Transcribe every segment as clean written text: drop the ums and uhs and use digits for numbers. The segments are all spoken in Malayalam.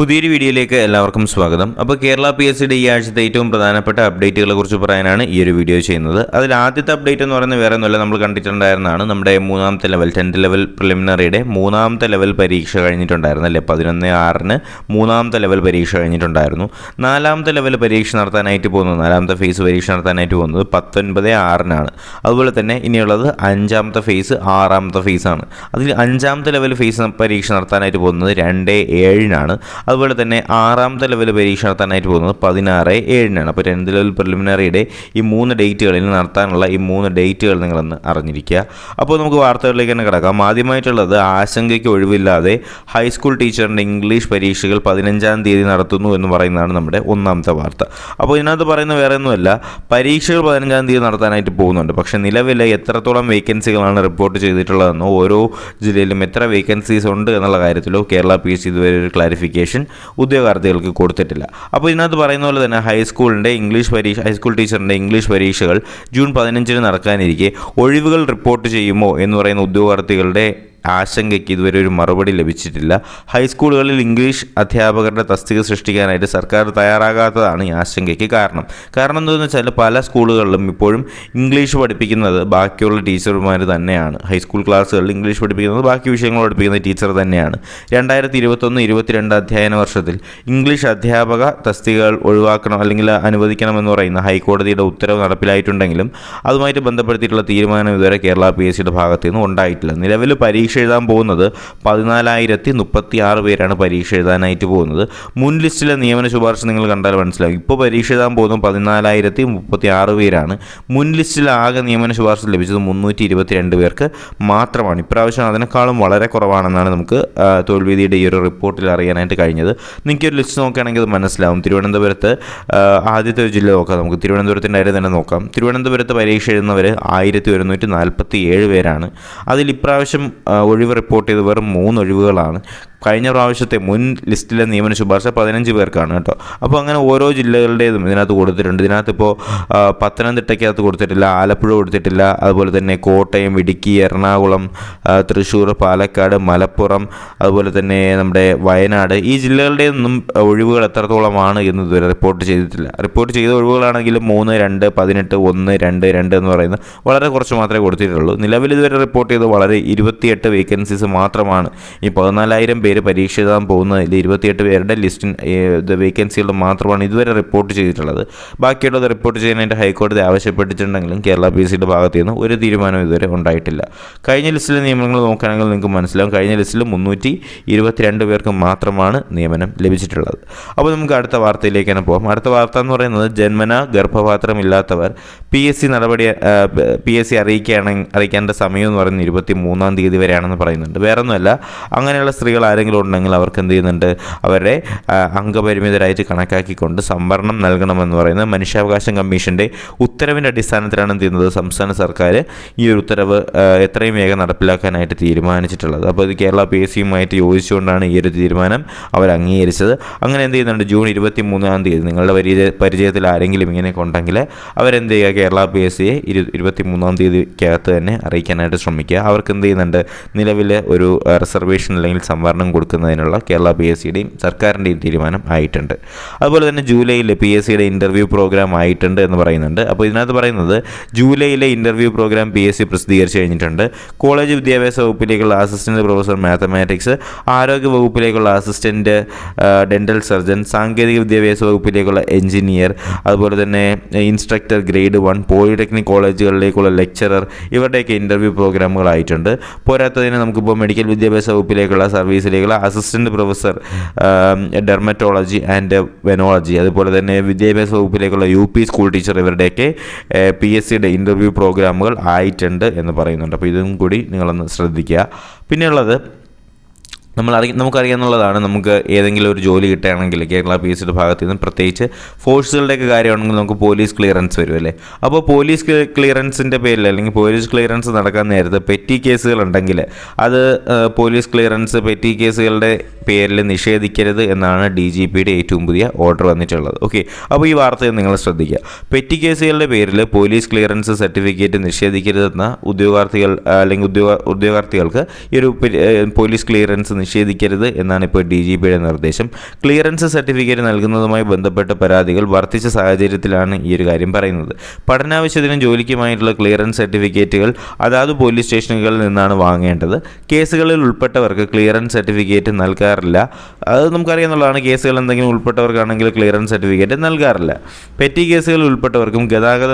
പുതിയൊരു വീഡിയോയിലേക്ക് എല്ലാവർക്കും സ്വാഗതം. അപ്പോൾ കേരള PSCയുടെ ഈ ആഴ്ചത്തെ ഏറ്റവും പ്രധാനപ്പെട്ട അപ്ഡേറ്റുകളെ കുറിച്ച് പറയാനാണ് ഈ ഒരു വീഡിയോ ചെയ്യുന്നത്. അതിൽ ആദ്യത്തെ അപ്ഡേറ്റ് എന്ന് പറയുന്നത് വേറെ ഒന്നുമല്ല, നമ്മൾ കണ്ടിട്ടുണ്ടായിരുന്നതാണ്. നമ്മുടെ മൂന്നാമത്തെ ലെവൽ 10th ലെവൽ പ്രിലിമിനറിയുടെ മൂന്നാമത്തെ ലെവൽ പരീക്ഷ കഴിഞ്ഞിട്ടുണ്ടായിരുന്നു അല്ലേ. 11/6 മൂന്നാമത്തെ ലെവൽ പരീക്ഷ കഴിഞ്ഞിട്ടുണ്ടായിരുന്നു. നാലാമത്തെ ലെവൽ പരീക്ഷ നടത്താനായിട്ട് പോകുന്നത്, നാലാമത്തെ ഫേസ് പരീക്ഷ നടത്താനായിട്ട് പോകുന്നത് 19/6 അതുപോലെ തന്നെ ഇനിയുള്ളത് അഞ്ചാമത്തെ ഫേസ്, ആറാമത്തെ ഫേസാണ്. അതിൽ അഞ്ചാമത്തെ ലെവൽ ഫേസ് പരീക്ഷ നടത്താനായിട്ട് പോകുന്നത് 2/7 അതുപോലെ തന്നെ ആറാമത്തെ ലെവൽ പരീക്ഷ നടത്താനായിട്ട് പോകുന്നത് 16/7 അപ്പോൾ 10th ലെവൽ പ്രിലിമിനറിയുടെ ഈ 3 ഡേറ്റുകളിൽ നടത്താനുള്ള ഈ 3 ഡേറ്റുകൾ നിങ്ങളൊന്ന് അറിഞ്ഞിരിക്കുക. അപ്പോൾ നമുക്ക് വാർത്തകളിലേക്ക് തന്നെ കിടക്കാം. ആദ്യമായിട്ടുള്ളത്, ആശങ്കയ്ക്ക് ഒഴിവില്ലാതെ ഹൈസ്കൂൾ ടീച്ചറിൻ്റെ ഇംഗ്ലീഷ് പരീക്ഷകൾ 15-ാം തീയതി നടത്തുന്നു എന്ന് പറയുന്നതാണ് നമ്മുടെ ഒന്നാമത്തെ വാർത്ത. അപ്പോൾ ഇതിനകത്ത് പറയുന്നത് വേറെ ഒന്നുമല്ല, പരീക്ഷകൾ 15-ാം തീയതി നടത്താനായിട്ട് പോകുന്നുണ്ട്. പക്ഷേ നിലവിൽ എത്രത്തോളം വേക്കൻസികളാണ് റിപ്പോർട്ട് ചെയ്തിട്ടുള്ളതെന്നോ ഓരോ ജില്ലയിലും എത്ര വേക്കൻസീസ് ഉണ്ട് എന്നുള്ള കാര്യത്തിലോ കേരള PSC ഇതുവരെ ഒരു ക്ലാരിഫിക്കേഷൻ ഉദ്യോഗാർത്ഥികൾക്ക് കൊടുത്തിട്ടില്ല. അപ്പോൾ ഇതിനകത്ത് പറയുന്ന പോലെ തന്നെ ഹൈസ്കൂൾ ടീച്ചറിൻ്റെ ഇംഗ്ലീഷ് പരീക്ഷകൾ ജൂൺ 15 നടക്കാനിരിക്കെ ഒഴിവുകൾ റിപ്പോർട്ട് ചെയ്യുമോ എന്ന് പറയുന്ന ഉദ്യോഗാർത്ഥികളുടെ ആശങ്കയ്ക്ക് ഇതുവരെ ഒരു മറുപടി ലഭിച്ചിട്ടില്ല. ഹൈസ്കൂളുകളിൽ ഇംഗ്ലീഷ് അധ്യാപകരുടെ തസ്തിക സൃഷ്ടിക്കാനായിട്ട് സർക്കാർ തയ്യാറാകാത്തതാണ് ഈ ആശങ്കയ്ക്ക് കാരണം. എന്താണെന്ന് വെച്ചാൽ പല സ്കൂളുകളിലും ഇപ്പോഴും ഇംഗ്ലീഷ് പഠിപ്പിക്കുന്നത് ബാക്കിയുള്ള ടീച്ചർമാർ തന്നെയാണ്. ഹൈസ്കൂൾ ക്ലാസ്സുകളിൽ ഇംഗ്ലീഷ് പഠിപ്പിക്കുന്നത്, ബാക്കി വിഷയങ്ങൾ പഠിപ്പിക്കുന്ന ടീച്ചർ തന്നെയാണ്. 2021-22 അധ്യയന വർഷത്തിൽ ഇംഗ്ലീഷ് അധ്യാപക തസ്തികകൾ ഒഴിവാക്കണം അല്ലെങ്കിൽ അനുവദിക്കണമെന്ന് പറയുന്ന ഹൈക്കോടതിയുടെ ഉത്തരവ് നടപ്പിലായിട്ടുണ്ടെങ്കിലും അതുമായിട്ട് ബന്ധപ്പെടുത്തിയിട്ടുള്ള തീരുമാനം ഇതുവരെ കേരള PSCയുടെ ഭാഗത്തു നിന്നും ഉണ്ടായിട്ടില്ല. നിലവിൽ പരീക്ഷ എഴുതാൻ പോകുന്നത് 14,036 പേരാണ് പരീക്ഷ എഴുതാനായിട്ട് പോകുന്നത്. മുൻ ലിസ്റ്റിലെ നിയമന ശുപാർശ നിങ്ങൾ കണ്ടാൽ മനസ്സിലാവും. ഇപ്പോൾ പരീക്ഷ എഴുതാൻ പോകുന്നത് 14,036 പേരാണ്. മുൻ ലിസ്റ്റിൽ ആകെ നിയമന ശുപാർശ ലഭിച്ചത് 322 പേർക്ക് മാത്രമാണ്. ഇപ്രാവശ്യം അതിനേക്കാളും വളരെ കുറവാണെന്നാണ് നമുക്ക് തോൽവിധിയുടെ ഈ ഒരു റിപ്പോർട്ടിൽ അറിയാനായിട്ട് കഴിഞ്ഞത്. നിങ്ങൾക്ക് ഒരു ലിസ്റ്റ് നോക്കുകയാണെങ്കിൽ അത് മനസ്സിലാവും. തിരുവനന്തപുരത്ത് ആദ്യത്തെ ഒരു ജില്ല നോക്കാം. നമുക്ക് തിരുവനന്തപുരത്തിൻ്റെ കാര്യം തന്നെ നോക്കാം. തിരുവനന്തപുരത്ത് പരീക്ഷ എഴുതുന്നവർ 1147 പേരാണ്. അതിൽ ഇപ്രാവശ്യം ഒഴിവ് റിപ്പോർട്ട് ചെയ്ത് വെറും 3 ഒഴിവുകളാണ്. കഴിഞ്ഞ പ്രാവശ്യത്തെ മുൻ ലിസ്റ്റിലെ നിയമന ശുപാർശ 15 പേർക്കാണ് കേട്ടോ. അപ്പോൾ അങ്ങനെ ഓരോ ജില്ലകളുടേതും ഇതിനകത്ത് കൊടുത്തിട്ടുണ്ട്. ഇതിനകത്തിപ്പോൾ പത്തനംതിട്ടയ്ക്കകത്ത് കൊടുത്തിട്ടില്ല, ആലപ്പുഴ കൊടുത്തിട്ടില്ല, അതുപോലെ തന്നെ കോട്ടയം, ഇടുക്കി, എറണാകുളം, തൃശ്ശൂർ, പാലക്കാട്, മലപ്പുറം, അതുപോലെ തന്നെ നമ്മുടെ വയനാട്, ഈ ജില്ലകളുടെയൊന്നും ഒഴിവുകൾ എത്രത്തോളമാണ് എന്ന് ഇതുവരെ റിപ്പോർട്ട് ചെയ്തിട്ടില്ല. റിപ്പോർട്ട് ചെയ്ത ഒഴിവുകളാണെങ്കിലും 3, 2, 18, 1, 2, 2 എന്ന് പറയുന്ന വളരെ കുറച്ച് മാത്രമേ കൊടുത്തിട്ടുള്ളൂ. നിലവിൽ ഇതുവരെ റിപ്പോർട്ട് ചെയ്ത് വളരെ 28 വേക്കൻസീസ് മാത്രമാണ്. ഈ 14,000 പേര് പരീക്ഷ എഴുതാൻ പോകുന്നതിൽ 28 പേരുടെ വേക്കൻസികൾ മാത്രമാണ് ഇതുവരെ റിപ്പോർട്ട് ചെയ്തിട്ടുള്ളത്. ബാക്കിയുള്ളത് റിപ്പോർട്ട് ചെയ്യാനായിട്ട് ഹൈക്കോടതി ആവശ്യപ്പെട്ടിട്ടുണ്ടെങ്കിലും കേരള PSCയുടെ ഭാഗത്തു നിന്ന് ഒരു തീരുമാനം ഇതുവരെ ഉണ്ടായിട്ടില്ല. കഴിഞ്ഞ ലിസ്റ്റിലെ നിയമനങ്ങൾ നോക്കുകയാണെങ്കിൽ നിങ്ങൾക്ക് മനസ്സിലാവും. കഴിഞ്ഞ ലിസ്റ്റിൽ 322 പേർക്ക് മാത്രമാണ് നിയമനം ലഭിച്ചിട്ടുള്ളത്. അപ്പോൾ നമുക്ക് അടുത്ത വാർത്തയിലേക്ക് തന്നെ പോകാം. അടുത്ത വാർത്ത എന്ന് പറയുന്നത്, ജന്മന ഗർഭപാത്രമില്ലാത്തവർ PSC അറിയിക്കേണ്ട സമയം എന്ന് പറയുന്നത് 23-ാം തീയതി വരെയാണെന്ന് പറയുന്നുണ്ട്. വേറൊന്നുമല്ല, അങ്ങനെയുള്ള സ്ത്രീകൾ ആരെങ്കിലും ഉണ്ടെങ്കിൽ അവർക്ക് എന്ത് ചെയ്യുന്നുണ്ട്, അവരുടെ അംഗപരിമിതരായിട്ട് കണക്കാക്കിക്കൊണ്ട് സംവരണം നൽകണമെന്ന് പറയുന്നത് മനുഷ്യാവകാശ കമ്മീഷൻ്റെ ഉത്തരവിൻ്റെ അടിസ്ഥാനത്തിലാണ് എന്ത് ചെയ്യുന്നത്, സംസ്ഥാന സർക്കാർ ഈ ഒരു ഉത്തരവ് എത്രയും വേഗം നടപ്പിലാക്കാനായിട്ട് തീരുമാനിച്ചിട്ടുള്ളത്. അപ്പോൾ ഇത് കേരള PSCയുമായിട്ട് യോജിച്ചുകൊണ്ടാണ് ഈ ഒരു തീരുമാനം അവർ അംഗീകരിച്ചത്. അങ്ങനെ എന്ത് ചെയ്യുന്നുണ്ട്, ജൂൺ 23-ാം തീയതി നിങ്ങളുടെ പരിചയത്തിൽ ആരെങ്കിലും ഇങ്ങനെയൊക്കെ ഉണ്ടെങ്കിൽ അവരെന്ത് ചെയ്യുക, കേരള PSCയെ 23-ാം തീയതിക്കകത്ത് തന്നെ അറിയിക്കാനായിട്ട് ശ്രമിക്കുക. അവർക്ക് എന്ത് ചെയ്യുന്നുണ്ട്, നിലവിലെ ഒരു റിസർവേഷൻ അല്ലെങ്കിൽ സംവരണം കൊടുക്കുന്നതിനുള്ള കേരള PSCയുടെയും സർക്കാരിൻ്റെയും തീരുമാനം ആയിട്ടുണ്ട്. അതുപോലെ തന്നെ ജൂലൈയിൽ PSCയുടെ ഇൻ്റർവ്യൂ പ്രോഗ്രാം ആയിട്ടുണ്ട് എന്ന് പറയുന്നുണ്ട്. അപ്പോൾ ഇതിനകത്ത് പറയുന്നത്, ജൂലൈയിലെ ഇൻ്റർവ്യൂ പ്രോഗ്രാം PSC പ്രസിദ്ധീകരിച്ച് കഴിഞ്ഞിട്ടുണ്ട്. കോളേജ് വിദ്യാഭ്യാസ വകുപ്പിലേക്കുള്ള അസിസ്റ്റൻറ്റ് പ്രൊഫസർ മാത്തമാറ്റിക്സ്, ആരോഗ്യ വകുപ്പിലേക്കുള്ള അസിസ്റ്റൻറ്റ് ഡെൻ്റൽ സർജൻ, സാങ്കേതിക വിദ്യാഭ്യാസ വകുപ്പിലേക്കുള്ള എഞ്ചിനീയർ, അതുപോലെ തന്നെ ഇൻസ്ട്രക്ടർ ഗ്രേഡ് 1, പോളിടെക്നിക് കോളേജുകളിലേക്കുള്ള ലെക്ചറർ, ഇവരുടെയൊക്കെ ഇൻ്റർവ്യൂ പ്രോഗ്രാമുകളായിട്ടുണ്ട്. പോരാത്തതിന് നമുക്കിപ്പോൾ മെഡിക്കൽ വിദ്യാഭ്യാസ വകുപ്പിലേക്കുള്ള സർവീസിലേക്കുള്ള അസിസ്റ്റൻറ്റ് പ്രൊഫസർ ഡെർമറ്റോളജി ആൻഡ് വെനോളജി, അതുപോലെ തന്നെ വിദ്യാഭ്യാസ വകുപ്പിലേക്കുള്ള UP സ്കൂൾ ടീച്ചർ, ഇവരുടെയൊക്കെ PSCയുടെ ഇൻ്റർവ്യൂ പ്രോഗ്രാമുകൾ ആയിട്ടുണ്ട് എന്ന് പറയുന്നുണ്ട്. അപ്പോൾ ഇതും കൂടി നിങ്ങളൊന്ന് ശ്രദ്ധിക്കുക. പിന്നെയുള്ളത്, നമുക്കറിയാവുന്നതാണ്, നമുക്ക് ഏതെങ്കിലും ഒരു ജോലി കിട്ടുകയാണെങ്കിൽ കേരള PSCയുടെ ഭാഗത്ത് നിന്ന്, പ്രത്യേകിച്ച് ഫോഴ്സുകളുടെയൊക്കെ കാര്യമാണെങ്കിൽ നമുക്ക് പോലീസ് ക്ലിയറൻസ് വരും അല്ലേ. അപ്പോൾ പോലീസ് ക്ലിയറൻസിൻ്റെ പേരിൽ അല്ലെങ്കിൽ പോലീസ് ക്ലിയറൻസ് നടക്കാൻ നേരത്ത് പെറ്റി കേസുകളുണ്ടെങ്കിൽ അത് പോലീസ് ക്ലിയറൻസ് പെറ്റി കേസുകളുടെ പേരിൽ നിഷേധിക്കരുത് എന്നാണ് DGPയുടെ ഏറ്റവും പുതിയ ഓർഡർ വന്നിട്ടുള്ളത്. ഓക്കെ, അപ്പോൾ ഈ വാർത്തയെ നിങ്ങൾ ശ്രദ്ധിക്കുക. പെറ്റി കേസുകളുടെ പേരിൽ പോലീസ് ക്ലിയറൻസ് സർട്ടിഫിക്കറ്റ് നിഷേധിക്കരുതെന്ന ഉദ്യോഗാർത്ഥികൾക്ക് ഈ ഒരു പോലീസ് ക്ലിയറൻസ് നിഷേധിക്കരുത് എന്നാണ് ഇപ്പോൾ DGPയുടെ നിർദ്ദേശം. ക്ലിയറൻസ് സർട്ടിഫിക്കറ്റ് നൽകുന്നതുമായി ബന്ധപ്പെട്ട പരാതികൾ വർദ്ധിച്ച സാഹചര്യത്തിലാണ് ഈ ഒരു കാര്യം പറയുന്നത്. പഠനാവശ്യത്തിനും ജോലിക്കുമായിട്ടുള്ള ക്ലിയറൻസ് സർട്ടിഫിക്കറ്റുകൾ അതാത് പോലീസ് സ്റ്റേഷനുകളിൽ നിന്നാണ് വാങ്ങേണ്ടത്. കേസുകളിൽ ഉൾപ്പെട്ടവർക്ക് ക്ലിയറൻസ് സർട്ടിഫിക്കറ്റ് നൽകാറില്ല. അത് നമുക്കറിയാവുന്നതാണ്. കേസുകൾ എന്തെങ്കിലും ഉൾപ്പെട്ടവർക്കാണെങ്കിൽ ക്ലിയറൻസ് സർട്ടിഫിക്കറ്റ് നൽകാറില്ല. പെറ്റി കേസുകളിൽ ഉൾപ്പെട്ടവർക്കും ഗതാഗത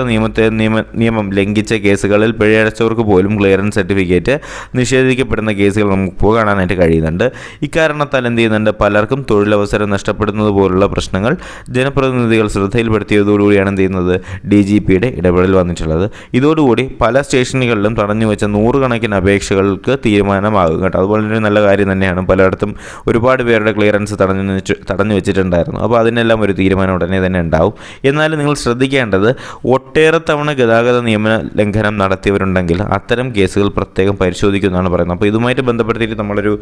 നിയമം ലംഘിച്ച കേസുകളിൽ പിഴയടച്ചവർക്ക് പോലും ക്ലിയറൻസ് സർട്ടിഫിക്കറ്റ് നിഷേധിക്കപ്പെടുന്ന കേസുകൾ നമുക്ക് കാണാനായിട്ട് കഴിയുന്നുണ്ട്. ഇക്കാരണത്താൽ എന്ത് ചെയ്യുന്നുണ്ട്, പലർക്കും തൊഴിലവസരം നഷ്ടപ്പെടുന്നത് പോലുള്ള പ്രശ്നങ്ങൾ ജനപ്രതിനിധികൾ ശ്രദ്ധയിൽപ്പെടുത്തിയതോടുകൂടിയാണ് എന്ത് ചെയ്യുന്നത്, DGPയുടെ ഇടപെടൽ വന്നിട്ടുള്ളത്. ഇതോടുകൂടി പല സ്റ്റേഷനുകളിലും തടഞ്ഞു വെച്ച 100 കണക്കിന് അപേക്ഷകൾക്ക് തീരുമാനമാകും കേട്ടോ. അതുപോലെ തന്നെ നല്ല കാര്യം തന്നെയാണ്. പലയിടത്തും ഒരുപാട് പേരുടെ ക്ലിയറൻസ് തടഞ്ഞു വെച്ചിട്ടുണ്ടായിരുന്നു. അപ്പോൾ അതിനെല്ലാം ഒരു തീരുമാനം ഉടനെ തന്നെ ഉണ്ടാവും. എന്നാൽ നിങ്ങൾ ശ്രദ്ധിക്കേണ്ടത്, ഒട്ടേറെ തവണ ഗതാഗത നിയമ ലംഘനം നടത്തിയവരുണ്ടെങ്കിൽ അത്തരം കേസുകൾ പ്രത്യേകം പരിശോധിക്കുമെന്നാണ് പറയുന്നത്. അപ്പോൾ ഇതുമായിട്ട് ബന്ധപ്പെടുത്തിയിട്ട് നമ്മളൊരു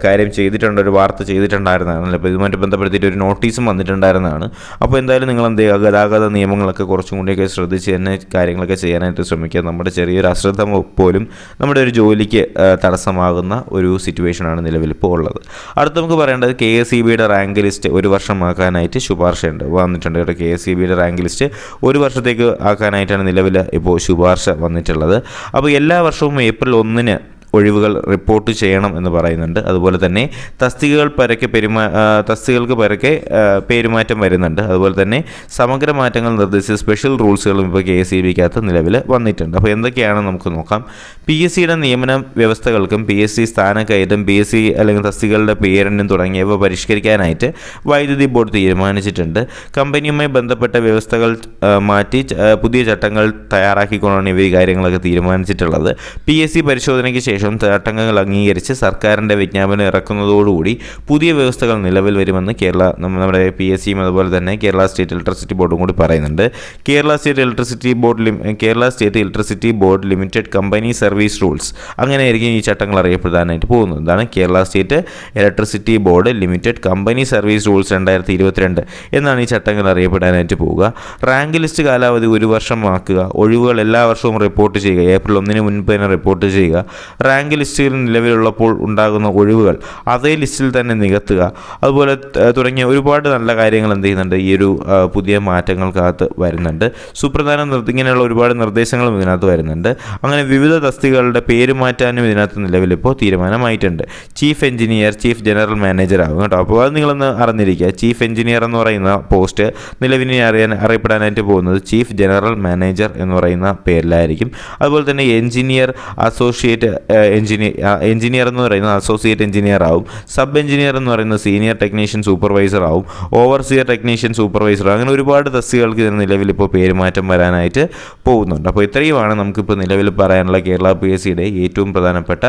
കാര്യം ചെയ്തിട്ടുണ്ട്, ഒരു വാർത്ത ചെയ്തിട്ടുണ്ടായിരുന്നതാണ്. അപ്പോൾ ഇതുമായിട്ട് ബന്ധപ്പെടുത്തിയിട്ട് ഒരു നോട്ടീസും വന്നിട്ടുണ്ടായിരുന്നതാണ്. അപ്പോൾ എന്തായാലും നിങ്ങൾ എന്ത് ചെയ്യുക, ഗതാഗത നിയമങ്ങളൊക്കെ കുറച്ചും കൂടിയൊക്കെ ശ്രദ്ധിച്ച് തന്നെ കാര്യങ്ങളൊക്കെ ചെയ്യാനായിട്ട് ശ്രമിക്കുക. നമ്മുടെ ചെറിയൊരു അശ്രദ്ധ പോലും നമ്മുടെ ഒരു ജോലിക്ക് തടസ്സമാകുന്ന ഒരു സിറ്റുവേഷനാണ് നിലവിലിപ്പോൾ ഉള്ളത്. അടുത്ത് നമുക്ക് പറയേണ്ടത് KSEBയുടെ റാങ്ക് ലിസ്റ്റ് ഒരു വർഷമാക്കാനായിട്ട് ശുപാർശയുണ്ട് വന്നിട്ടുണ്ട് കേട്ടോ. KSEBയുടെ റാങ്ക് ലിസ്റ്റ് ഒരു വർഷത്തേക്ക് ആക്കാനായിട്ടാണ് നിലവിൽ ഇപ്പോൾ ശുപാർശ വന്നിട്ടുള്ളത്. അപ്പോൾ എല്ലാ വർഷവും ഏപ്രിൽ 1-ന് ഒഴിവുകൾ റിപ്പോർട്ട് ചെയ്യണം എന്ന് പറയുന്നുണ്ട്. അതുപോലെ തന്നെ തസ്തികൾക്ക് പരക്കെ പേരുമാറ്റം വരുന്നുണ്ട്. അതുപോലെ തന്നെ സമഗ്ര മാറ്റങ്ങൾ നിർദ്ദേശിച്ച സ്പെഷ്യൽ റൂൾസുകളും ഇപ്പോൾ KSEBക്കകത്ത് നിലവിൽ വന്നിട്ടുണ്ട്. അപ്പോൾ എന്തൊക്കെയാണ് നമുക്ക് നോക്കാം. PSCയുടെ നിയമന വ്യവസ്ഥകൾക്കും PSC സ്ഥാനക്കയറ്റം, PSC അല്ലെങ്കിൽ തസ്തികകളുടെ പേരെണ്ണും തുടങ്ങിയവ പരിഷ്കരിക്കാനായിട്ട് വൈദ്യുതി ബോർഡ് തീരുമാനിച്ചിട്ടുണ്ട്. കമ്പനിയുമായി ബന്ധപ്പെട്ട വ്യവസ്ഥകൾ മാറ്റി പുതിയ ചട്ടങ്ങൾ തയ്യാറാക്കിക്കൊണ്ടാണ് ഇവ ഈ കാര്യങ്ങളൊക്കെ തീരുമാനിച്ചിട്ടുള്ളത്. PSC പരിശോധനയ്ക്ക് ശേഷം ചട്ടങ്ങൾ അംഗീകരിച്ച് സർക്കാരിൻ്റെ വിജ്ഞാപനം ഇറക്കുന്നതോടുകൂടി പുതിയ വ്യവസ്ഥകൾ നിലവിൽ വരുമെന്ന് നമ്മുടെ PSCയും അതുപോലെ തന്നെ കേരള സ്റ്റേറ്റ് ഇലക്ട്രിസിറ്റി ബോർഡും കൂടി പറയുന്നുണ്ട്. Kerala state electricity board limited company service rules, അങ്ങനെയായിരിക്കും ഈ ചട്ടങ്ങൾ അറിയപ്പെടാനായിട്ട് പോകുന്നത്. ഇതാണ് Kerala state electricity board limited company service rules 2022 എന്നാണ് ഈ ചട്ടങ്ങൾ അറിയപ്പെടാനായിട്ട് പോവുക. റാങ്ക് ലിസ്റ്റ് കാലാവധി ഒരു വർഷമാക്കുക. ഒഴിവുകൾ എല്ലാ വർഷവും റിപ്പോർട്ട് ചെയ്യുക. ഏപ്രിൽ 1-ന് മുൻപ് തന്നെ റിപ്പോർട്ട് ചെയ്യുക. റാങ്ക് ലിസ്റ്റിൽ നിലവിലുള്ളപ്പോൾ ഉണ്ടാകുന്ന ഒഴിവുകൾ അതേ ലിസ്റ്റിൽ തന്നെ നികത്തുക. അതുപോലെ തുടങ്ങിയ ഒരുപാട് നല്ല കാര്യങ്ങൾ എന്ത് ചെയ്യുന്നുണ്ട്, ഈ ഒരു പുതിയ മാറ്റങ്ങൾക്കകത്ത് വരുന്നുണ്ട്. സുപ്രധാന ഇങ്ങനെയുള്ള ഒരുപാട് നിർദ്ദേശങ്ങളും ഇതിനകത്ത് വരുന്നുണ്ട്. അങ്ങനെ വിവിധ തസ്തികകളുടെ പേര് മാറ്റാനും ഇതിനകത്ത് നിലവിലിപ്പോൾ തീരുമാനമായിട്ടുണ്ട്. Chief engineer, chief general manager ആകും കേട്ടോ. അപ്പോൾ അത് നിങ്ങളൊന്ന് അറിഞ്ഞിരിക്കുക. ചീഫ് എഞ്ചിനീയർ എന്ന് പറയുന്ന പോസ്റ്റ് നിലവിനെ അറിയപ്പെടാനായിട്ട് പോകുന്നത് ചീഫ് ജനറൽ മാനേജർ എന്ന് പറയുന്ന പേരിലായിരിക്കും. അതുപോലെ തന്നെ എഞ്ചിനീയർ എന്ന് പറയുന്നത് അസോസിയേറ്റ് എഞ്ചിനീയർ ആവും. സബ് എഞ്ചിനീയർ എന്ന് പറയുന്നത് സീനിയർ ടെക്നീഷ്യൻ സൂപ്പർവൈസർ ആവും. ഓവർസിയർ ടെക്നീഷ്യൻ സൂപ്പർവൈസർ, അങ്ങനെ ഒരുപാട് തസ്തികൾക്ക് ഇതിന് നിലവിലിപ്പോൾ പേരുമാറ്റം വരാനായിട്ട് പോകുന്നുണ്ട്. അപ്പോൾ ഇത്രയുമാണ് നമുക്കിപ്പോൾ നിലവിൽ പറയാനുള്ള കേരള PSCയുടെ ഏറ്റവും പ്രധാനപ്പെട്ട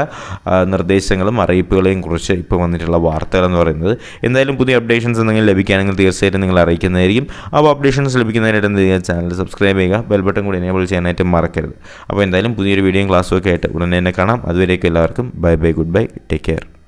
നിർദ്ദേശങ്ങളും അറിയിപ്പുകളെയും കുറിച്ച് ഇപ്പോൾ വന്നിട്ടുള്ള വാർത്തകൾ എന്ന് പറയുന്നത്. എന്തായാലും പുതിയ അപ്ഡേഷൻസ് എന്തെങ്കിലും ലഭിക്കുകയാണെങ്കിൽ തീർച്ചയായിട്ടും നിങ്ങൾ അറിയിക്കുന്നതായിരിക്കും. അപ്പോൾ അപ്ഡേഷൻസ് ലഭിക്കുന്നതിനായിട്ട് എന്ത് ചെയ്യുക, ചാനൽ സബ്സ്ക്രൈബ് ചെയ്യുക, ബെൽ ബട്ടൺ കൂടി എനേബിൾ ചെയ്യാനായിട്ട് മറക്കരുത്. അപ്പോൾ എന്തായാലും പുതിയൊരു വീഡിയോയും ക്ലാസ്സും ഒക്കെ ആയിട്ട് ഉടനെ തന്നെ കാണാം. അതുവരേക്കും എല്ലാവർക്കും bye bye, good bye, take care.